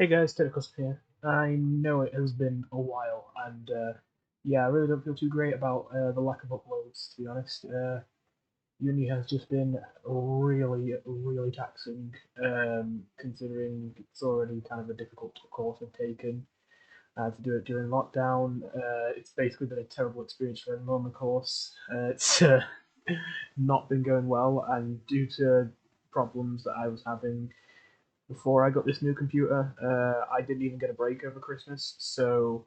Hey guys, Technocosm here. I know it has been a while, and yeah, I really don't feel too great about the lack of uploads, to be honest. Uni has just been really taxing, considering it's already kind of a difficult course I've taken. I had to do it during lockdown. It's basically been a terrible experience for everyone on the course. It's not been going well, and due to problems that I was having before I got this new computer, I didn't even get a break over Christmas. So,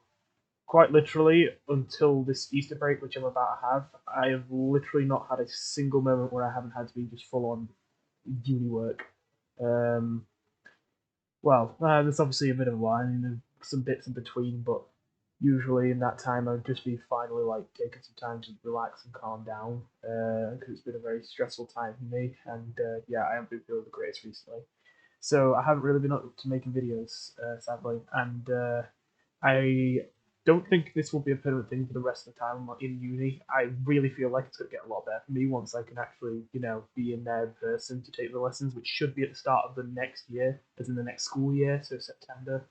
quite literally, until this Easter break, which I'm about to have, I have literally not had a single moment where I haven't had to be just full on uni work. Um, there's obviously a bit of a lie. I mean, there's some bits in between, but usually in that time I'd just be finally like taking some time to relax and calm down because it's been a very stressful time for me, and yeah, I haven't been feeling the greatest recently. So I haven't really been up to making videos, sadly, and I don't think this will be a permanent thing for the rest of the time I'm in uni. I really feel like it's going to get a lot better for me once I can actually, be in there in person to take the lessons, which should be at the start of the next year, as in the next school year, so September.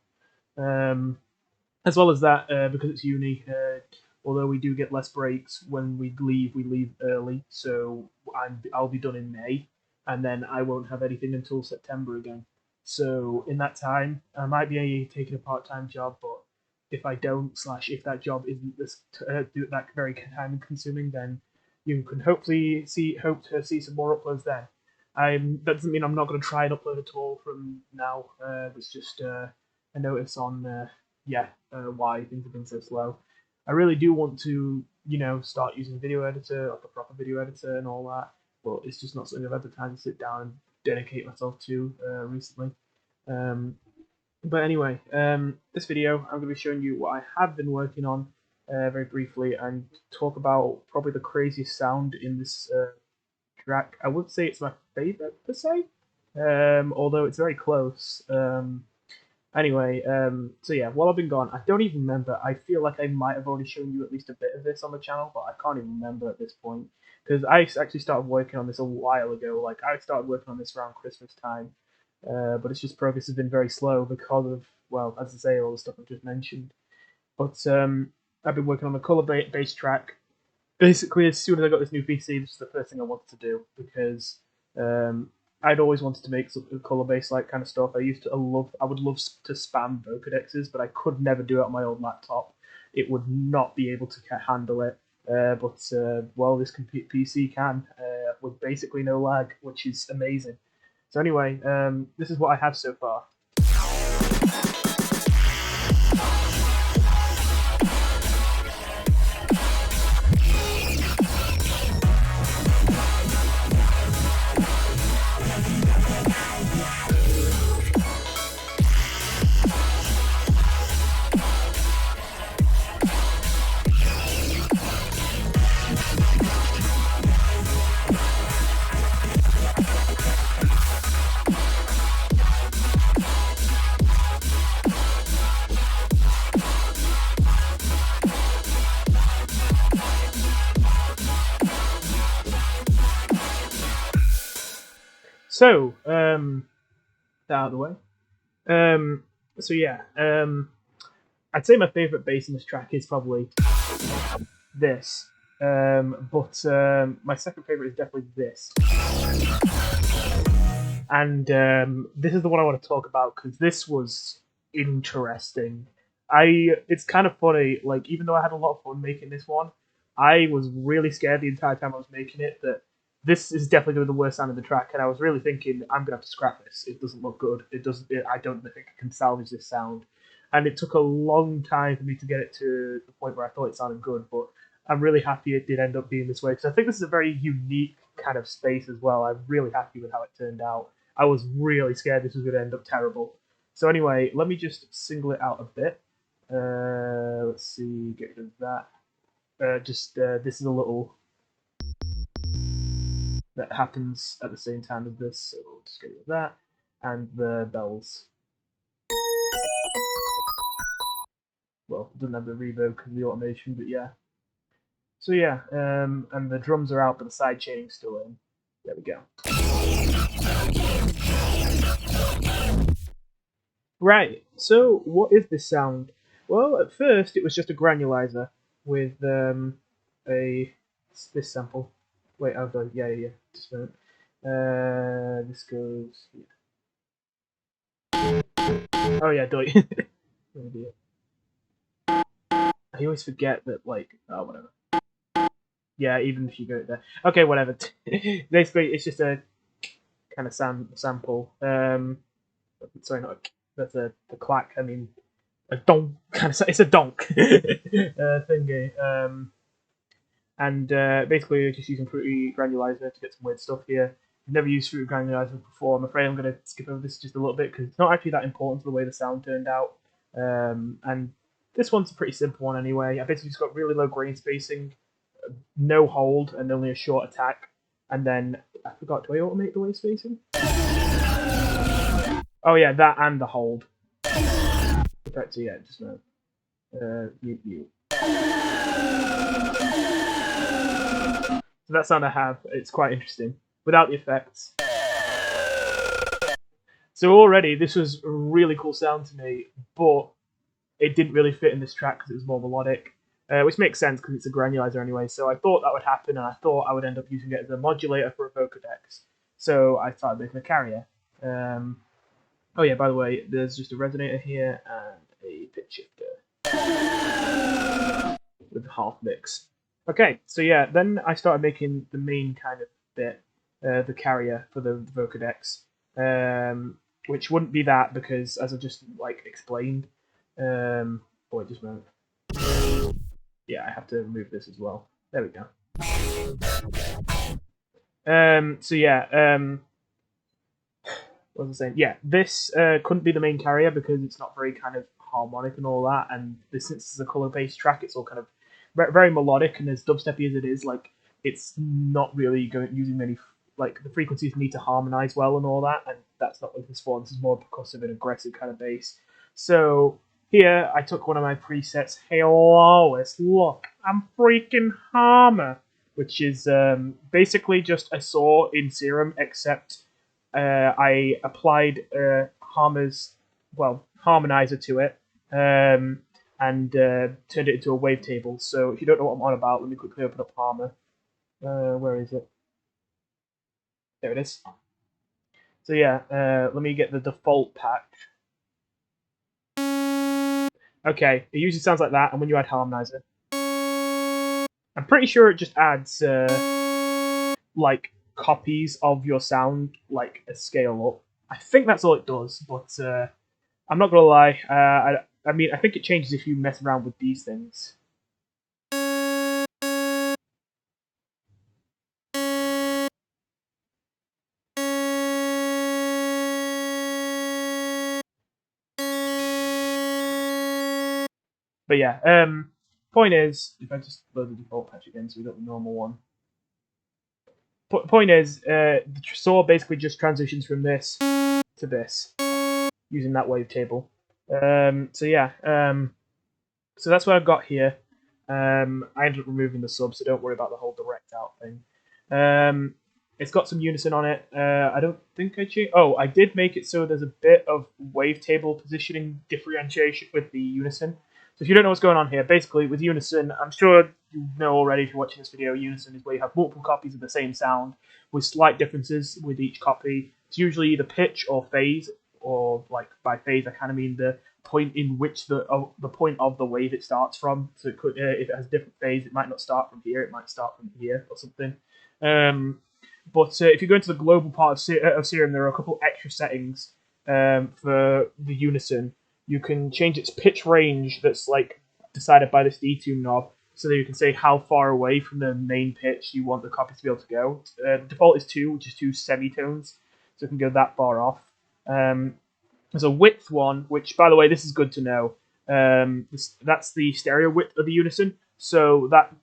Um, as well as that, because it's uni, although we do get less breaks when we leave early, so I'll be done in May, and then I won't have anything until September again. So in that time, I might be taking a part-time job, but if I don't, slash if that job isn't that very time consuming, then you can hope to see some more uploads then. That doesn't mean I'm not going to try and upload at all from now. It's just a notice on why things have been so slow. I really do want to, start using video editor, like a proper video editor and all that, but it's just not something I've had the time to sit down and dedicate myself to recently. Um, but anyway, this video I'm going to be showing you what I have been working on very briefly and talk about probably the craziest sound in this track. I wouldn't say it's my favorite per se, although it's very close. Anyway, so yeah, while I've been gone, I don't even remember. I feel like I might have already shown you at least a bit of this on the channel, but I can't even remember at this point. Because I actually started working on this a while ago. Like, I started working on this around Christmas time. But it's just progress has been very slow because of, well, as I say, all the stuff I've just mentioned. But I've been working on the color-based track. Basically, as soon as I got this new PC, this is the first thing I wanted to do because um, I'd always wanted to make something color-based like kind of stuff. I would love to spam vocodexes, but I could never do it on my old laptop. It would not be able to handle it. Well, this PC can with basically no lag, which is amazing. So anyway, this is what I have so far. So, that out of the way. So yeah, I'd say my favorite bass in this track is probably this. My second favorite is definitely this. And this is the one I want to talk about because this was interesting. It's kind of funny. Like, even though I had a lot of fun making this one, I was really scared the entire time I was making it that this is definitely going to be the worst sound of the track, and I was really thinking I'm gonna have to scrap this. It doesn't look good. It doesn't. I don't think I can salvage this sound, and it took a long time for me to get it to the point where I thought it sounded good. But I'm really happy it did end up being this way because I think this is a very unique kind of space as well. I'm really happy with how it turned out. I was really scared this was going to end up terrible. So anyway, let me just single it out a bit. Let's see, get rid of that. This is a little that happens at the same time as this, so we'll just get rid of that. And the bells. Well, it doesn't have the reverb because of the automation, but yeah. So yeah, and the drums are out, but the side chaining's still in. There we go. Right, so what is this sound? Well, at first it was just a granulizer with a this sample. Wait, I've done. Yeah. Just a minute. This goes. Oh yeah, do it. I always forget that, like, oh whatever. Yeah, even if you go there. Okay, whatever. Basically, it's just a kind of sample. Sorry, not that's a the clack. I mean, a donk kind of. It's a donk thingy. And basically, just using Fruity Granulizer to get some weird stuff here. I've never used Fruity Granulizer before. I'm afraid I'm going to skip over this just a little bit because it's not actually that important to the way the sound turned out. And this one's a pretty simple one anyway. I basically just got really low grain spacing, no hold, and only a short attack. And then I forgot, do I automate the wave spacing? Oh yeah, that and the hold. In fact, so yeah, just mute. So that sound I have, it's quite interesting. Without the effects. So already, this was a really cool sound to me, but it didn't really fit in this track because it was more melodic, which makes sense because it's a granulizer anyway. So I thought that would happen, and I thought I would end up using it as a modulator for a vocodex. So I started making a carrier. Oh yeah, by the way, there's just a resonator here and a pitch shifter with half mix. Okay, so yeah, then I started making the main kind of bit, the carrier for the vocodex, which wouldn't be that because, as I just like explained, oh wait, just a moment. Yeah, I have to remove this as well. There we go. So yeah, what was I saying? Yeah, this couldn't be the main carrier because it's not very kind of harmonic and all that. And this, since it's a color-based track, it's all kind of very melodic and as dubsteppy as it is, like it's not really using many like the frequencies need to harmonize well and all that. And that's not what this for. This is more percussive and aggressive kind of bass. So here I took one of my presets. Hey Lois, look, I'm freaking Hammer, which is basically just a saw in Serum, except I applied Harmer's harmonizer to it and turned it into a wavetable. So if you don't know what I'm on about, let me quickly open up Harmer. Where is it? There it is. So yeah, let me get the default patch. Okay, it usually sounds like that, and when you add harmonizer, I'm pretty sure it just adds like copies of your sound, like a scale up. I think that's all it does, but I'm not gonna lie. I mean, I think it changes if you mess around with these things. But yeah, point is, if I just load the default patch again, so we got the normal one. Point is, the saw basically just transitions from this to this using that wavetable. So yeah, so that's what I've got here. I ended up removing the sub, so don't worry about the whole direct out thing. It's got some unison on it. I don't think I changed. Oh, I did make it so there's a bit of wavetable positioning differentiation with the unison. So if you don't know what's going on here, basically with unison, I'm sure you know already if you're watching this video, unison is where you have multiple copies of the same sound with slight differences with each copy. It's usually either pitch or phase, or like by phase I kind of mean the point in which the point of the wave it starts from. So it could, if it has a different phase, it might not start from here. It might start from here or something. But if you go into the global part of Serum, there are a couple extra settings for the unison. You can change its pitch range that's like decided by this detune knob, so that you can say how far away from the main pitch you want the copy to be able to go. The default is 2, which is 2 semitones, so it can go that far off. There's a width one, which, by the way, this is good to know. That's the stereo width of the unison. So that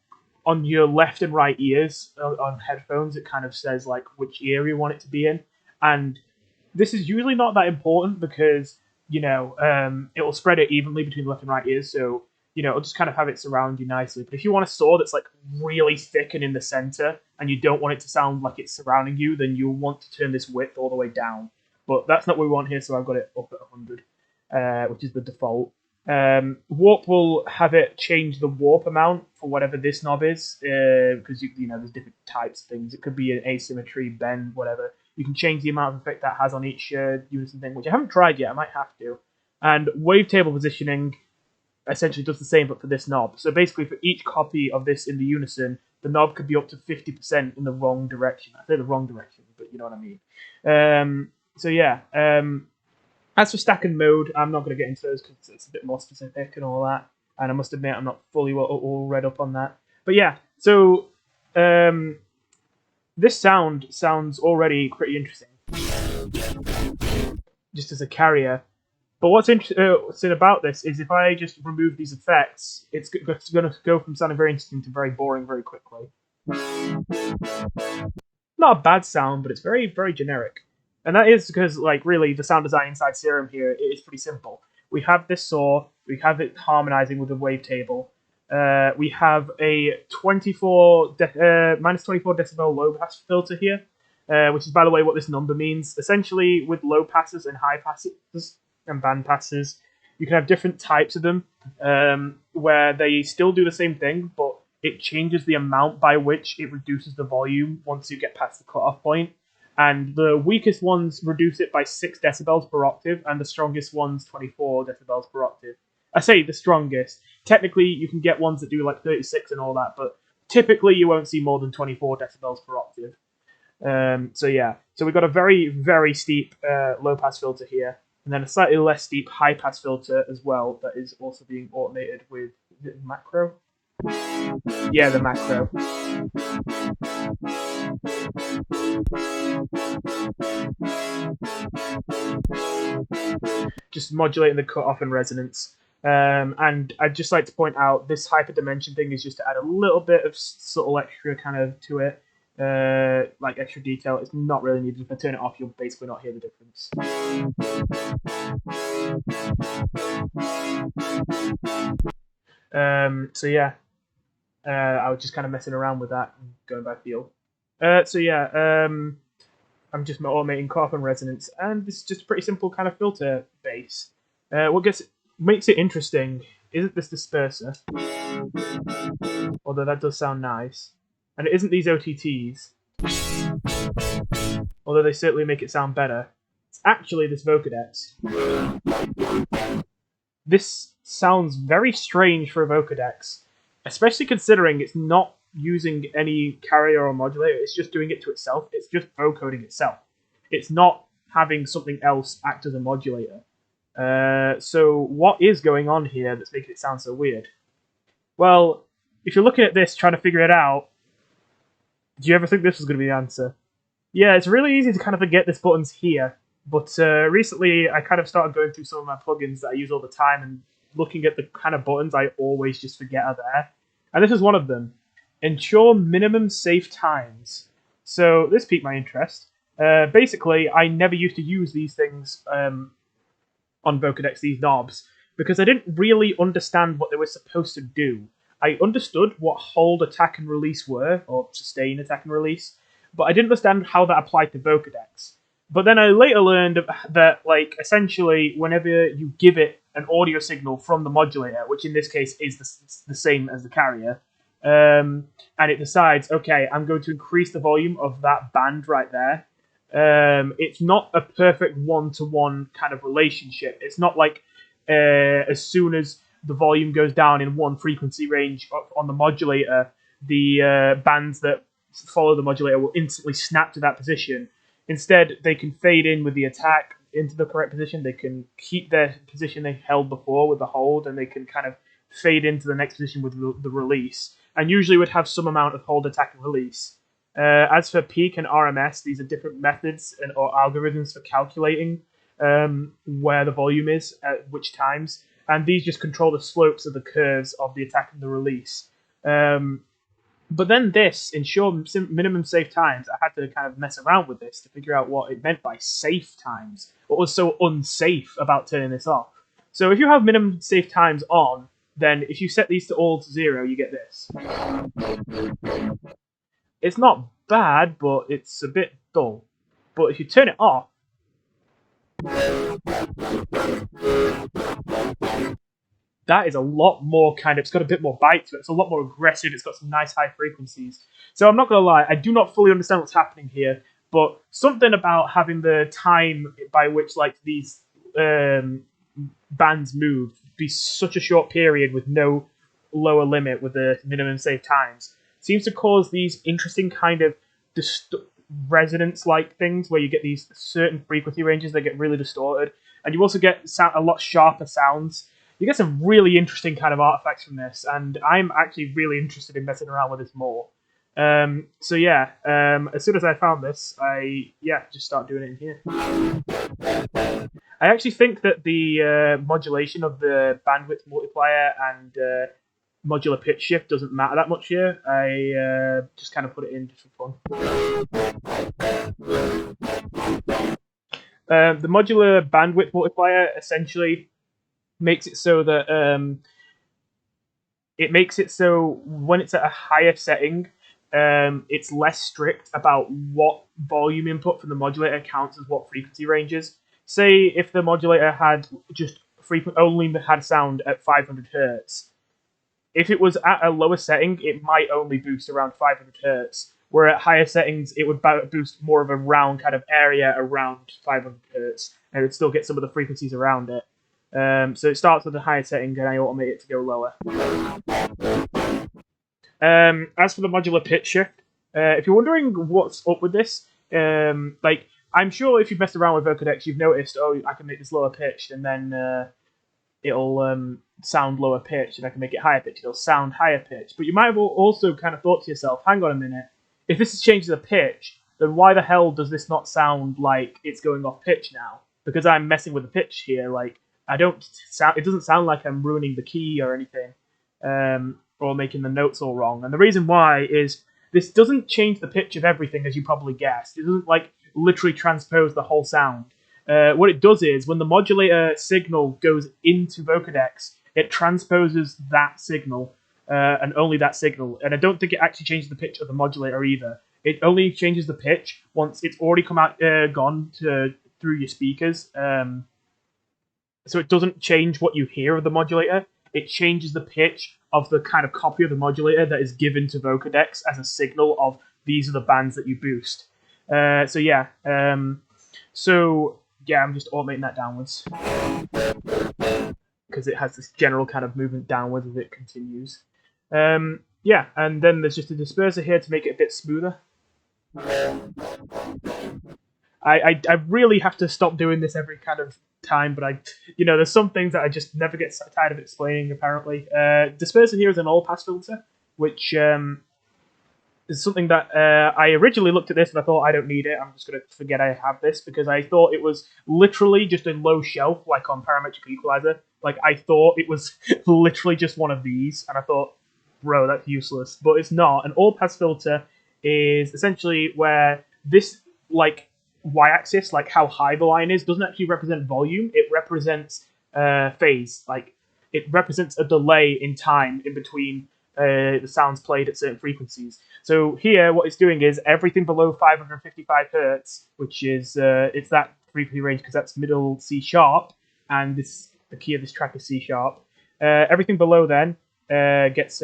on your left and right ears on headphones, it kind of says like which ear you want it to be in. And this is usually not that important because it will spread it evenly between the left and right ears. So it'll just kind of have it surround you nicely. But if you want a saw that's like really thick and in the center, and you don't want it to sound like it's surrounding you, then you'll want to turn this width all the way down. But that's not what we want here, so I've got it up at 100. which is the default. Warp will have it change the warp amount for whatever this knob is, because there's different types of things. It could be an asymmetry, bend, whatever. You can change the amount of effect that has on each unison thing, which I haven't tried yet. I might have to. And wavetable positioning essentially does the same, but for this knob. So basically, for each copy of this in the unison, the knob could be up to 50% in the wrong direction. I say the wrong direction, but you know what I mean. So yeah. As for stack and mode, I'm not going to get into those because it's a bit more specific and all that. And I must admit, I'm not fully all read up on that. But yeah, so this sound sounds already pretty interesting, just as a carrier. But what's interesting about this is if I just remove these effects, it's going to go from sounding very interesting to very boring very quickly. Not a bad sound, but it's very, very generic. And that is because, really, the sound design inside Serum here is pretty simple. We have this saw, we have it harmonizing with the wavetable. We have a minus 24 decibel low pass filter here, which is, by the way, what this number means. Essentially, with low passes and high passes and band passes, you can have different types of them, where they still do the same thing, but it changes the amount by which it reduces the volume once you get past the cutoff point. And the weakest ones reduce it by 6 decibels per octave, and the strongest ones 24 decibels per octave. I say the strongest. Technically, you can get ones that do 36 and all that, but typically you won't see more than 24 decibels per octave. So we've got a very, very steep low-pass filter here, and then a slightly less steep high-pass filter as well that is also being automated with the macro. Yeah, the macro. Just modulating the cutoff and resonance. And I'd just like to point out this hyperdimension thing is just to add a little bit of subtle extra kind of to it, extra detail. It's not really needed. If I turn it off, you'll basically not hear the difference. I was just kind of messing around with that and going by feel. I'm just automating cutoff and resonance, and this is just a pretty simple kind of filter base. What makes it interesting isn't this disperser, although that does sound nice, and it isn't these OTTs, although they certainly make it sound better. It's actually this Vocodex. This sounds very strange for a Vocodex, especially considering it's not using any carrier or modulator. It's just doing it to itself. It's just vocoding itself. It's not having something else act as a modulator. So what is going on here that's making it sound so weird? Well, if you're looking at this trying to figure it out, do you ever think this was going to be the answer? Yeah, it's really easy to kind of forget this button's here, but recently I kind of started going through some of my plugins that I use all the time and looking at the kind of buttons I always just forget are there. And this is one of them. Ensure minimum safe times. So this piqued my interest. Basically, I never used to use these things on Vocodex, these knobs, because I didn't really understand what they were supposed to do. I understood what hold, attack, and release were, or sustain, attack, and release, but I didn't understand how that applied to Vocodex. But then I later learned that, essentially, whenever you give it an audio signal from the modulator, which in this case is the same as the carrier, and it decides, okay, I'm going to increase the volume of that band right there. It's not a perfect one-to-one kind of relationship. It's not like as soon as the volume goes down in one frequency range on the modulator, the bands that follow the modulator will instantly snap to that position. Instead, they can fade in with the attack into the correct position. They can keep their position they held before with the hold, and they can kind of fade into the next position with the release. And usually would have some amount of hold, attack, and release. As for peak and RMS, these are different methods or algorithms for calculating where the volume is at which times. And these just control the slopes of the curves of the attack and the release. But then this, ensure minimum safe times, I had to kind of mess around with this to figure out what it meant by safe times. What was so unsafe about turning this off? So if you have minimum safe times on, then if you set these to all to 0, you get this. It's not bad, but it's a bit dull. But if you turn it off, That is a lot more kind of, it's got a bit more bite to it. It's a lot more aggressive. It's got some nice high frequencies. So I'm not going to lie, I do not fully understand what's happening here, but something about having the time by which like these bands move be such a short period with no lower limit with the minimum save times seems to cause these interesting kind of resonance-like things where you get these certain frequency ranges that get really distorted, and you also get a lot sharper sounds. You get some really interesting kind of artifacts from this, and I'm actually really interested in messing around with this more. So yeah, as soon as I found this, I just start doing it in here. I actually think that the modulation of the bandwidth multiplier and modular pitch shift doesn't matter that much here. I just kind of put it in just for fun. The modular bandwidth multiplier essentially makes it so that it makes it so when it's at a higher setting, it's less strict about what volume input from the modulator counts as what frequency ranges. Say if the modulator had just only had sound at 500 hertz, if it was at a lower setting, it might only boost around 500 hertz. Where at higher settings, it would boost more of a round kind of area around 500 hertz, and it would still get some of the frequencies around it. So it starts with a higher setting, and I automate it to go lower. As for the modular pitch shift, if you're wondering what's up with this, like I'm sure if you've messed around with Vocodex, you've noticed, oh, I can make this lower pitched, and then it'll sound lower pitched, and I can make it higher pitched. It'll sound higher pitched. But you might have also kind of thought to yourself, hang on a minute, if this is changing the pitch, then why the hell does this not sound like it's going off pitch now? Because I'm messing with the pitch here. Like it doesn't sound like I'm ruining the key or anything, or making the notes all wrong. And the reason why is this doesn't change the pitch of everything, as you probably guessed. It doesn't like literally transpose the whole sound. What it does is when the modulator signal goes into Vocodex, it transposes that signal. And only that signal. And I don't think it actually changes the pitch of the modulator either. It only changes the pitch once it's already gone through your speakers. So it doesn't change what you hear of the modulator. It changes the pitch of the kind of copy of the modulator that is given to Vocodex as a signal of these are the bands that you boost. I'm just automating that downwards. Because it has this general kind of movement downwards as it continues. And then there's just a disperser here to make it a bit smoother. I really have to stop doing this every kind of time, but there's some things that I just never get tired of explaining, apparently. Disperser here is an all-pass filter, which is something that I originally looked at this and I thought I don't need it, I'm just going to forget I have this, because I thought it was literally just a low shelf, like on parametric equalizer. Like, I thought it was literally just one of these, and I thought, bro, that's useless. But it's not. An all-pass filter is essentially where this, like, y-axis, like how high the line is, doesn't actually represent volume. It represents phase. Like, it represents a delay in time in between the sounds played at certain frequencies. So here, what it's doing is everything below 555 hertz, which is it's that frequency range because that's middle C sharp, and the key of this track is C sharp. Everything below then gets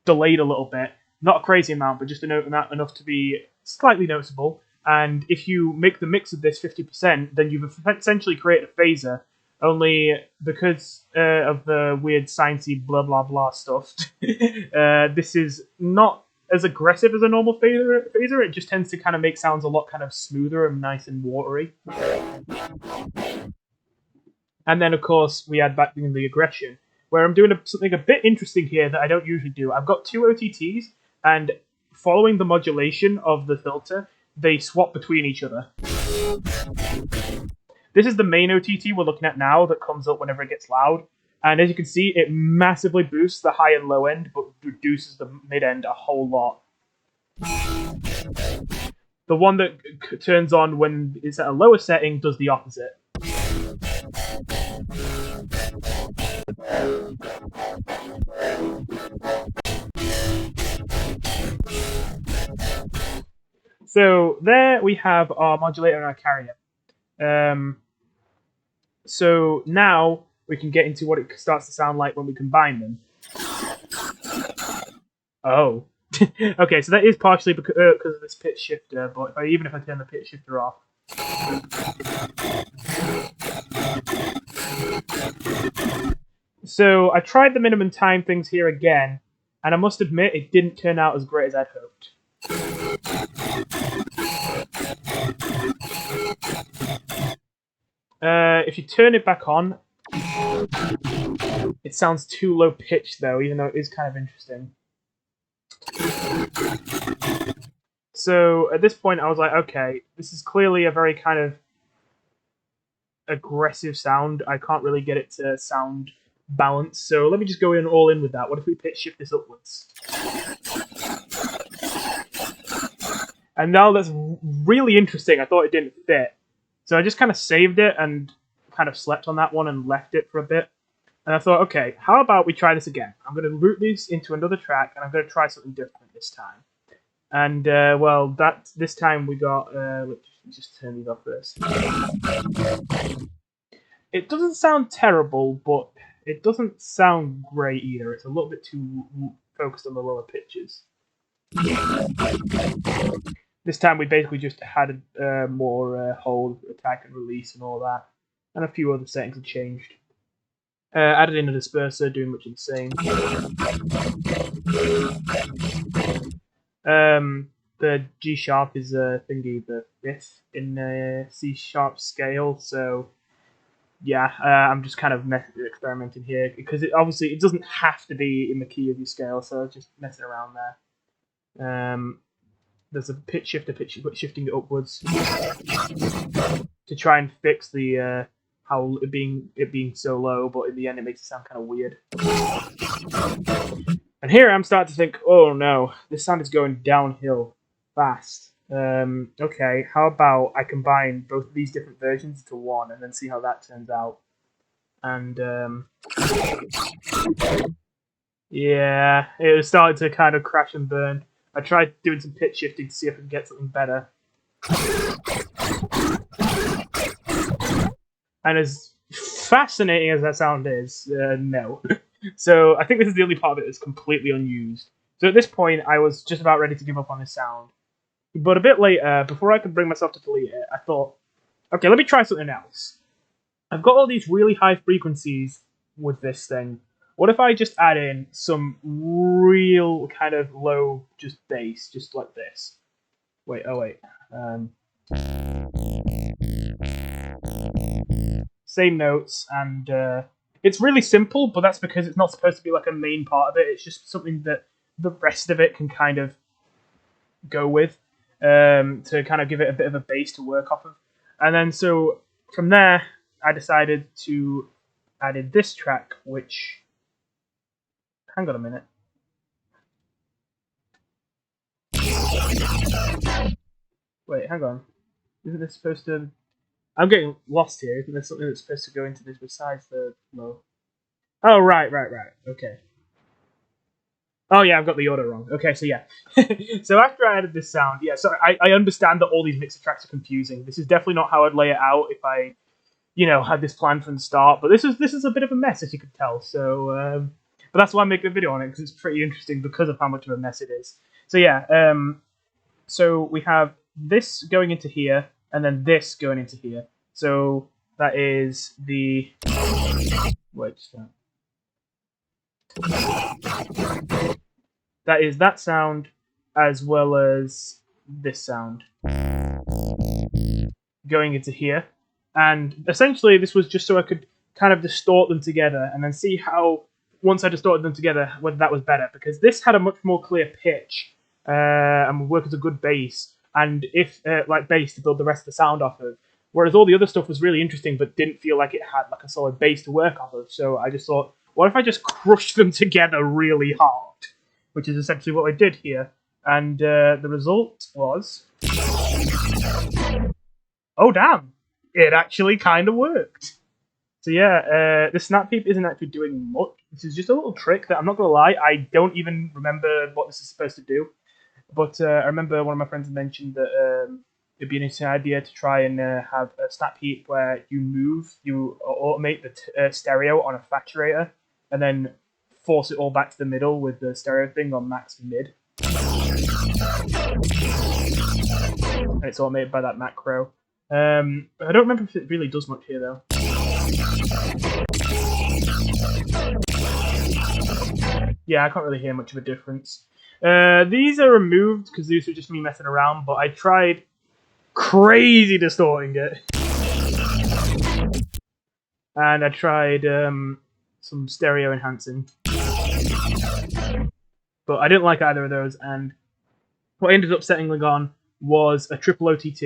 delayed a little bit, not a crazy amount, but just enough to be slightly noticeable. And if you make the mix of this 50%, then you've essentially created a phaser. Only because of the weird sciencey blah blah blah stuff, this is not as aggressive as a normal phaser. It just tends to kind of make sounds a lot kind of smoother and nice and watery. And then, of course, we add back in the aggression, where I'm doing something a bit interesting here that I don't usually do. I've got two OTTs, and following the modulation of the filter, they swap between each other. This is the main OTT we're looking at now that comes up whenever it gets loud. And as you can see, it massively boosts the high and low end, but reduces the mid end a whole lot. The one that turns on when it's at a lower setting does the opposite. So there we have our modulator and our carrier. So now we can get into what it starts to sound like when we combine them. Oh. Okay, so that is partially because of this pitch shifter, but even if I turn the pitch shifter off. So I tried the minimum time things here again, and I must admit it didn't turn out as great as I'd hoped. If you turn it back on, it sounds too low pitched though, even though it is kind of interesting. So at this point I was like, okay, this is clearly a very kind of aggressive sound. I can't really get it to sound balanced, so let me just go all in with that. What if we pitch shift this upwards? And now that's really interesting. I thought it didn't fit. So I just kind of saved it and kind of slept on that one and left it for a bit. And I thought, okay, how about we try this again? I'm going to route this into another track, and I'm going to try something different this time. And, well, this time we got... let's just turn these off first. It doesn't sound terrible, but it doesn't sound great either. It's a little bit too focused on the lower pitches. This time we basically just had more hold, attack, and release and all that. And a few other settings have changed. Added in a disperser, doing much of the same. The G sharp is thingy, the fifth in C sharp scale, so yeah, I'm just kind of experimenting here because obviously it doesn't have to be in the key of your scale, so I'm just messing around there. There's a pitch shifter, shifting it upwards to try and fix the how it being so low, but in the end it makes it sound kind of weird. And here I'm starting to think, oh no, this sound is going downhill fast. Okay, how about I combine both of these different versions into one and then see how that turns out. And yeah, it was starting to kind of crash and burn. I tried doing some pitch shifting to see if I could get something better. And as fascinating as that sound is, no. So I think this is the only part of it that's completely unused. So at this point, I was just about ready to give up on this sound. But a bit later, before I could bring myself to delete it, I thought, okay, let me try something else. I've got all these really high frequencies with this thing. What if I just add in some real kind of low just bass, just like this? Wait, oh wait. Same notes, and it's really simple, but that's because it's not supposed to be like a main part of it. It's just something that the rest of it can kind of go with to kind of give it a bit of a base to work off of. And then so from there, I decided to add in this track, which... Hang on a minute. Wait, hang on. Isn't this supposed to... I'm getting lost here. Isn't there something that's supposed to go into this besides the low? Oh, right. Okay. Oh, yeah, I've got the order wrong. Okay, so yeah. So after I added this sound, yeah, so I understand that all these mixer tracks are confusing. This is definitely not how I'd lay it out if I, had this planned from the start. But this is a bit of a mess, as you could tell. So, but that's why I'm making a video on it, because it's pretty interesting because of how much of a mess it is. So yeah, so we have this going into here, and then this going into here. So that is the... Wait, just that is that sound, as well as this sound going into here. And essentially this was just so I could kind of distort them together and then see how, once I distorted them together, whether that was better. Because this had a much more clear pitch and would work as a good bass, and if like bass to build the rest of the sound off of. Whereas all the other stuff was really interesting, but didn't feel like it had like a solid bass to work off of. So I just thought, what if I just crush them together really hard? Which is essentially what I did here. And the result was... Oh, damn! It actually kind of worked. So yeah, the snap peep isn't actually doing much. This is just a little trick that, I'm not going to lie, I don't even remember what this is supposed to do. But I remember one of my friends mentioned that it'd be an interesting idea to try and have a snap heap where you automate the stereo on a facturator, and then force it all back to the middle with the stereo thing on max mid. And it's automated by that macro. I don't remember if it really does much here though. Yeah, I can't really hear much of a difference. These are removed because these were just me messing around, but I tried crazy distorting it. And I tried some stereo enhancing. But I didn't like either of those, and what ended up settling on was a triple OTT.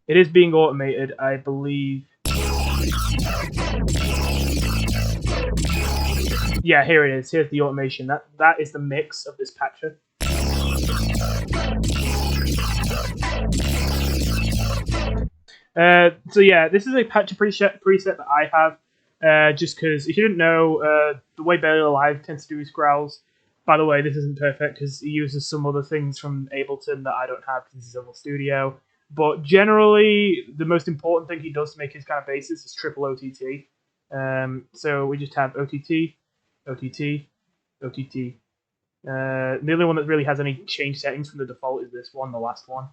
It is being automated, I believe. Yeah, here it is. Here's the automation. That is the mix of this patcher. So yeah, this is a patcher preset that I have. Just because, if you didn't know, the way Barely Alive tends to do his growls. By the way, this isn't perfect because he uses some other things from Ableton that I don't have because this is Civil Studio. But generally, the most important thing he does to make his kind of basses is triple OTT. So we just have OTT, OTT, OTT. The only one that really has any change settings from the default is this one, the last one.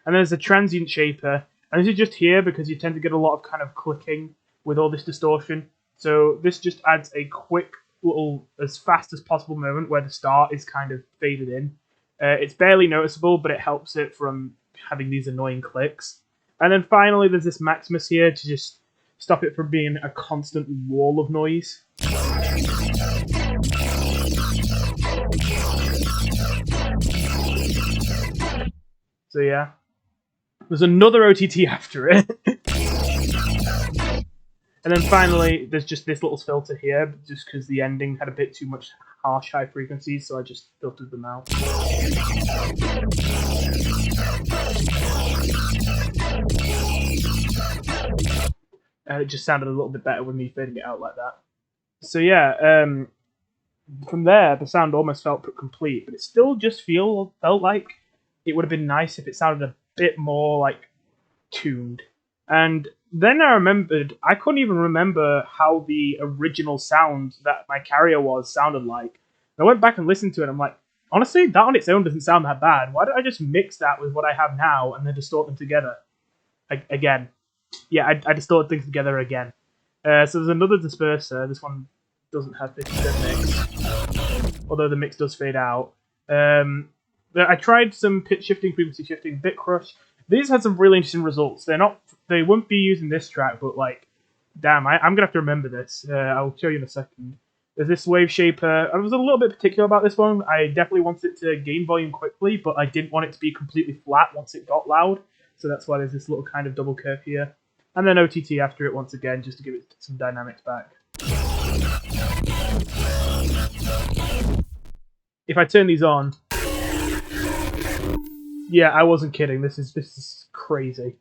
And then there's a Transient Shaper. And this is just here because you tend to get a lot of kind of clicking with all this distortion. So this just adds a quick little, as fast as possible moment where the start is kind of faded in. It's barely noticeable, but it helps it from having these annoying clicks. And then finally there's this Maximus here to just stop it from being a constant wall of noise. So yeah. There's another OTT after it. And then finally, there's just this little filter here, just because the ending had a bit too much harsh high frequencies, so I just filtered them out. And it just sounded a little bit better with me fading it out like that. So yeah, from there, the sound almost felt complete, but it still just felt like it would have been nice if it sounded a bit more like tuned. And then I remembered, I couldn't even remember how the original sound that my carrier sounded like. And I went back and listened to it, and I'm like, honestly, that on its own doesn't sound that bad. Why don't I just mix that with what I have now and then distort them together? Again. Yeah, I distorted things together again. So there's another disperser. This one doesn't have 50% mix, although the mix does fade out. I tried some pitch shifting, frequency shifting, bit crush. These had some really interesting results. They won't be using this track, but like, damn, I'm gonna have to remember this. I'll show you in a second. There's this Wave Shaper. I was a little bit particular about this one. I definitely wanted it to gain volume quickly, but I didn't want it to be completely flat once it got loud. So that's why there's this little kind of double curve here. And then OTT after it once again, just to give it some dynamics back. If I turn these on, yeah, I wasn't kidding. This is crazy.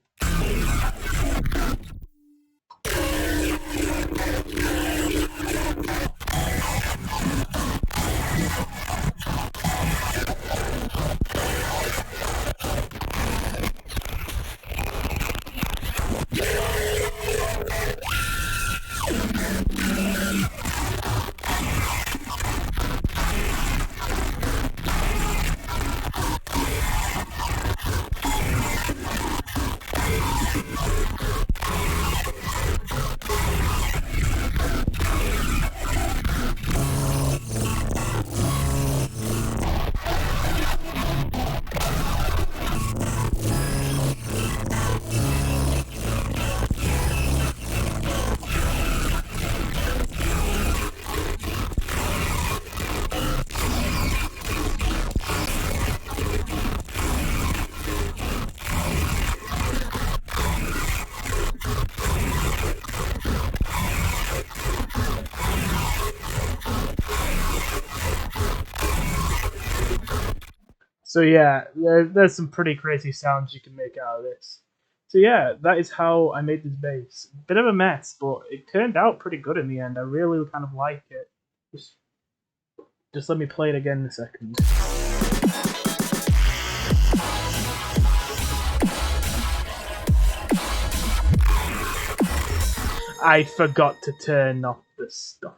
So yeah, there's some pretty crazy sounds you can make out of this. So yeah, that is how I made this bass. Bit of a mess, but it turned out pretty good in the end. I really kind of like it. Just let me play it again in a second. I forgot to turn off the stuff.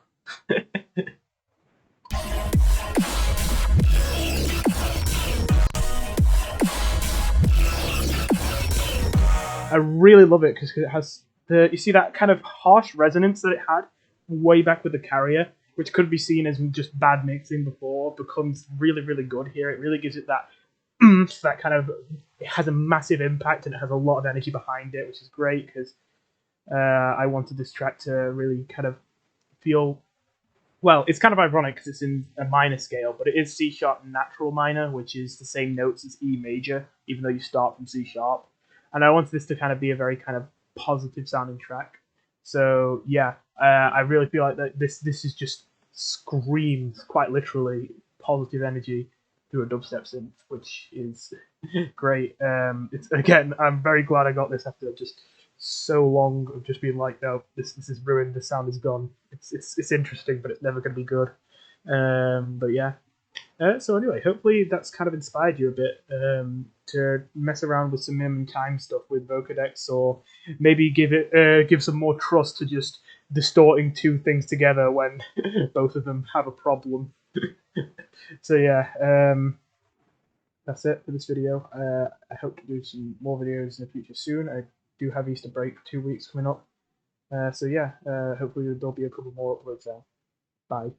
I really love it because it has you see that kind of harsh resonance that it had way back with the carrier, which could be seen as just bad mixing before, becomes really, really good here. It really gives it that that kind of, it has a massive impact and it has a lot of energy behind it, which is great because I wanted this track to really kind of feel, well, it's kind of ironic because it's in a minor scale, but it is C sharp natural minor, which is the same notes as E major, even though you start from C sharp. And I wanted this to kind of be a very kind of positive sounding track. So yeah, I really feel like that this is just screams quite literally positive energy through a dubstep synth, which is great. It's again, I'm very glad I got this after just so long of just being like, no, this is ruined. The sound is gone. It's interesting, but it's never going to be good. But yeah. So anyway, hopefully that's kind of inspired you a bit to mess around with some minimum time stuff with Vocodex, or maybe give some more trust to just distorting two things together when both of them have a problem. So yeah, that's it for this video. I hope to do some more videos in the future soon. I do have Easter break 2 weeks coming up. So yeah, hopefully there'll be a couple more uploads now. Bye.